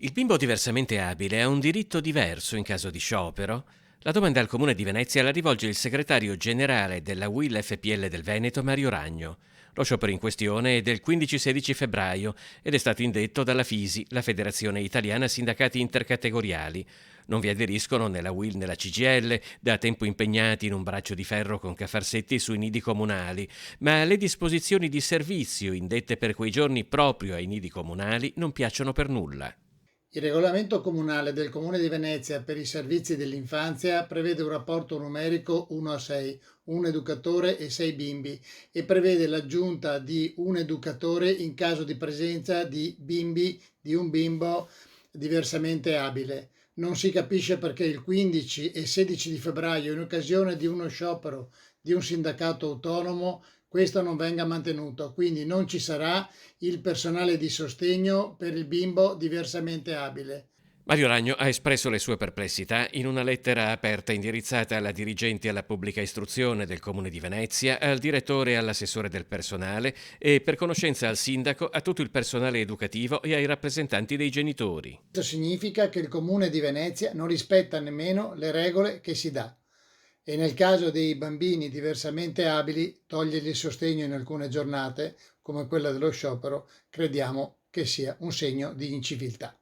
Il bimbo diversamente abile ha un diritto diverso in caso di sciopero? La domanda al Comune di Venezia la rivolge il segretario generale della UIL FPL del Veneto, Mario Ragno. Lo sciopero in questione è del 15-16 febbraio ed è stato indetto dalla FISI, la Federazione Italiana Sindacati Intercategoriali. Non vi aderiscono né la UIL né la CGL, da tempo impegnati in un braccio di ferro con Cafarsetti sui nidi comunali, ma le disposizioni di servizio indette per quei giorni proprio ai nidi comunali non piacciono per nulla. Il regolamento comunale del Comune di Venezia per i servizi dell'infanzia prevede un rapporto numerico 1 a 6, un educatore e 6 bimbi, e prevede l'aggiunta di un educatore in caso di presenza di bimbi, di un bimbo diversamente abile. Non si capisce perché il 15 e 16 di febbraio, in occasione di uno sciopero di un sindacato autonomo, questo non venga mantenuto, quindi non ci sarà il personale di sostegno per il bimbo diversamente abile. Mario Ragno ha espresso le sue perplessità in una lettera aperta indirizzata alla dirigente alla pubblica istruzione del Comune di Venezia, al direttore e all'assessore del personale e, per conoscenza al sindaco, a tutto il personale educativo e ai rappresentanti dei genitori. Questo significa che il Comune di Venezia non rispetta nemmeno le regole che si dà e nel caso dei bambini diversamente abili togliergli il sostegno in alcune giornate, come quella dello sciopero, crediamo che sia un segno di inciviltà.